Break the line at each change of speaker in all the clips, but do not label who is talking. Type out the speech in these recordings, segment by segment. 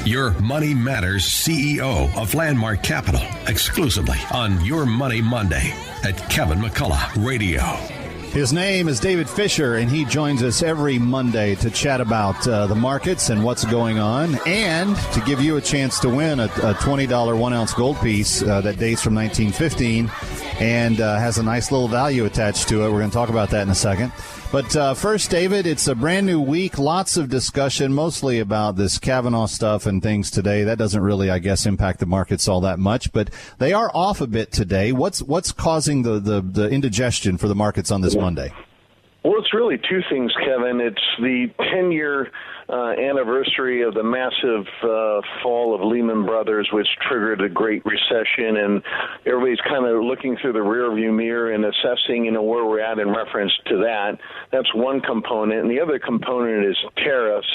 your Money Matters CEO of Landmark Capital, exclusively on Your Money Monday at Kevin McCullough Radio.
His name is David Fisher, and he joins us every Monday to chat about the markets and what's going on, and to give you a chance to win a $20 1-ounce gold piece that dates from 1915 and has a nice little value attached to it. We're going to talk about that in a second. But first, David, it's a brand new week. Lots of discussion, mostly about this Kavanaugh stuff and things today. That doesn't really, I guess, impact the markets all that much, but they are off a bit today. What's causing the indigestion for the markets on this Monday?
Well, it's really two things, Kevin. It's the 10-year anniversary of the massive fall of Lehman Brothers, which triggered a great recession, and everybody's kind of looking through the rearview mirror and assessing, where we're at in reference to that. That's one component, and the other component is tariffs.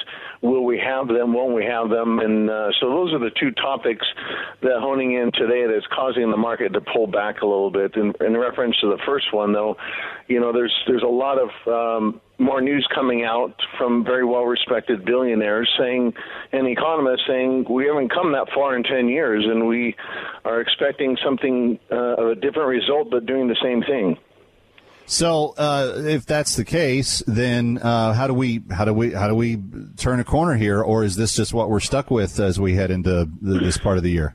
Will we have them? Won't we have them? And so those are the two topics that honing in today that's causing the market to pull back a little bit. In reference to the first one, though, there's a lot of more news coming out from very well-respected billionaires and economists saying we haven't come that far in 10 years, and we are expecting something of a different result, but doing the same thing.
So, if that's the case, then how do we turn a corner here, or is this just what we're stuck with as we head into this part of the year?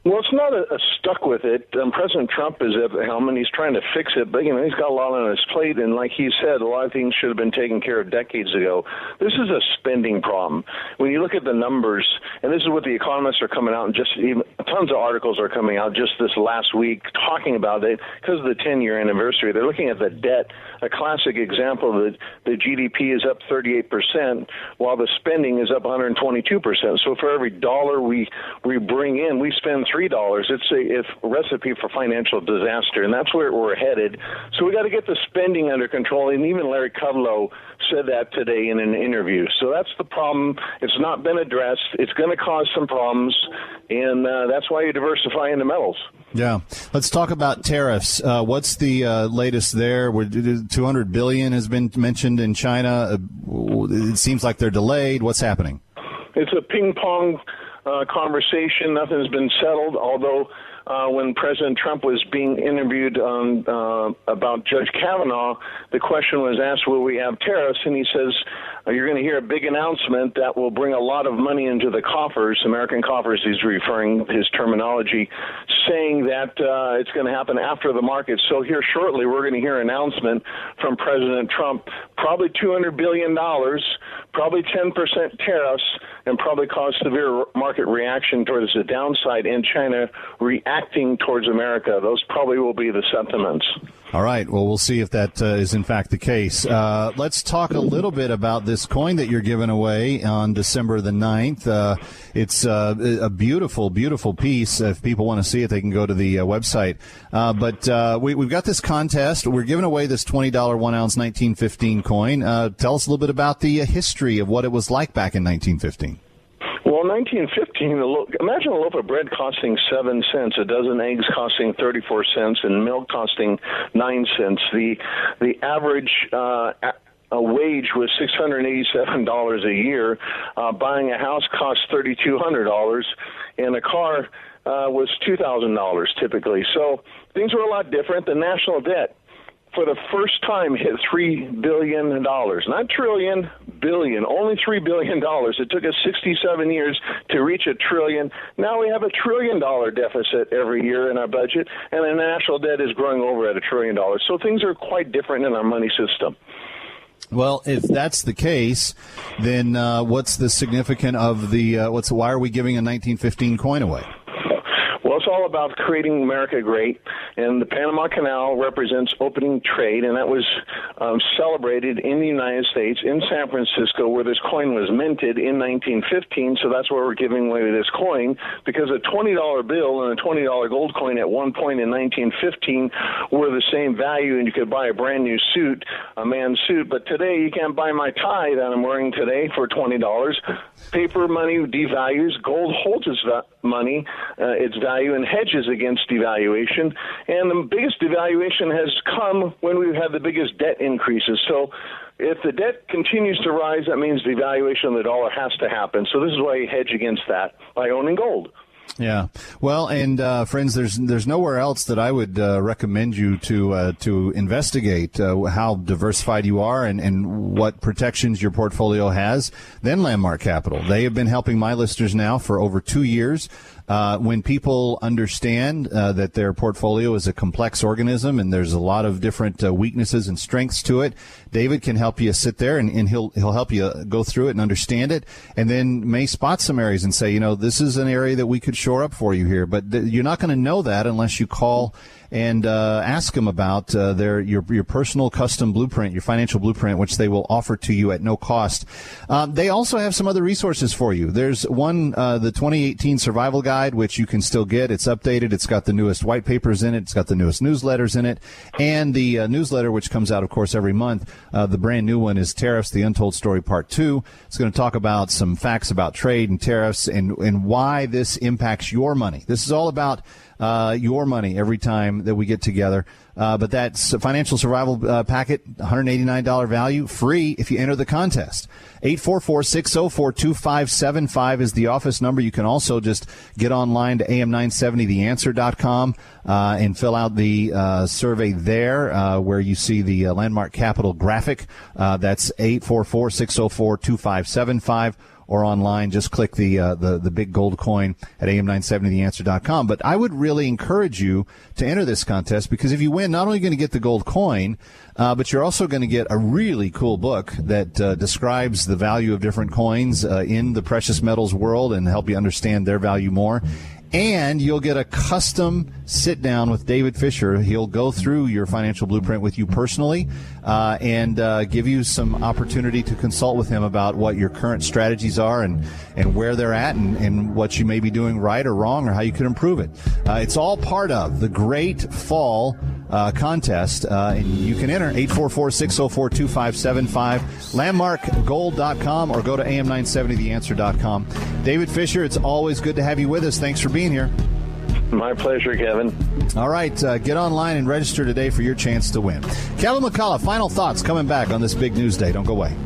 Well, it's not a stuck with it. President Trump is at the helm, and he's trying to fix it. But, he's got a lot on his plate, and like he said, a lot of things should have been taken care of decades ago. This is a spending problem. When you look at the numbers, and this is what the economists are coming out, and just even tons of articles are coming out just this last week talking about it because of the 10-year anniversary. They're looking at the debt, a classic example that the GDP is up 38%, while the spending is up 122%. So for every dollar we bring in, we spend $3. It's a recipe for financial disaster, and that's where we're headed. So we got to get the spending under control, and even Larry Kudlow said that today in an interview. So that's the problem. It's not been addressed. It's going to cause some problems, and that's why you diversify into metals.
Yeah. Let's talk about tariffs. What's the latest there? $200 billion has been mentioned in China. It seems like they're delayed. What's happening?
It's a ping-pong conversation. Nothing's been settled, although when President Trump was being interviewed about Judge Kavanaugh, the question was asked, will we have tariffs? And he says, you're going to hear a big announcement that will bring a lot of money into the coffers, American coffers, he's referring his terminology, saying that it's going to happen after the market. So here shortly, we're going to hear an announcement from President Trump, probably $200 billion, probably 10% tariffs, and probably cause severe market reaction towards the downside, and China reacting towards America. Those probably will be the sentiments.
All right. Well, we'll see if that is in fact the case. Let's talk a little bit about this coin that you're giving away on December the 9th. It's a beautiful, beautiful piece. If people want to see it, they can go to the website. But we've got this contest. We're giving away this $20 1-ounce 1915 coin. Tell us a little bit about the history of what it was like back in 1915.
Well, 1915, imagine a loaf of bread costing 7 cents, a dozen eggs costing 34 cents, and milk costing 9 cents. The average a wage was $687 a year. Buying a house cost $3,200, and a car was $2,000 typically. So things were a lot different. The national debt, for the first time, hit $3 billion. Not trillion, billion. Only $3 billion. It took us 67 years to reach $1 trillion. Now we have $1 trillion deficit every year in our budget, and the national debt is growing over at $1 trillion. So things are quite different in our money system.
Well, if that's the case, then what's the significance of why are we giving a 1915 coin away?
Well, it's all about creating America great, and the Panama Canal represents opening trade, and that was celebrated in the United States, in San Francisco, where this coin was minted in 1915, so that's why we're giving away this coin, because a $20 bill and a $20 gold coin at one point in 1915 were the same value, and you could buy a brand new suit, a man's suit, but today you can't buy my tie that I'm wearing today for $20. Paper money devalues, gold holds its money, its value, and hedges against devaluation. And the biggest devaluation has come when we've had the biggest debt increases. So If the debt continues to rise, that means the valuation of the dollar has to happen. So this is why you hedge against that by owning gold.
Yeah. Well, and friends, there's nowhere else that I would recommend you to investigate how diversified you are and what protections your portfolio has than Landmark Capital. They have been helping my listeners now for over 2 years. When people understand that their portfolio is a complex organism and there's a lot of different weaknesses and strengths to it, David can help you sit there and he'll help you go through it and understand it, and then may spot some areas and say, this is an area that we could shore up for you here. But you're not going to know that unless you call and ask them about your personal custom blueprint, your financial blueprint, which they will offer to you at no cost. They also have some other resources for you. There's one, the 2018 Survival Guide, which you can still get. It's updated. It's got the newest white papers in it. It's got the newest newsletters in it. And the newsletter, which comes out, of course, every month. The brand new one is Tariffs, the Untold Story Part 2. It's going to talk about some facts about trade and tariffs and why this impacts your money. This is all about your money every time that we get together. But that's a financial survival packet, $189 value, free if you enter the contest. 844-604-2575 is the office number. You can also just get online to am970theanswer.com and fill out the survey there where you see the Landmark Capital graphic. That's 844-604-2575. Or online, just click the big gold coin at am970theanswer.com. But I would really encourage you to enter this contest, because if you win, not only are you going to get the gold coin, but you're also going to get a really cool book that describes the value of different coins in the precious metals world and help you understand their value more. And you'll get a custom sit-down with David Fisher. He'll go through your financial blueprint with you personally and give you some opportunity to consult with him about what your current strategies are and where they're at and what you may be doing right or wrong or how you could improve it. It's all part of the great fall contest, and you can enter 844-604-2575, landmarkgold.com, or go to am970theanswer.com. David Fisher, it's always good to have you with us. Thanks for being here.
My pleasure, Kevin.
All right, get online and register today for your chance to win. Kevin McCullough, final thoughts coming back on this big news day. Don't go away.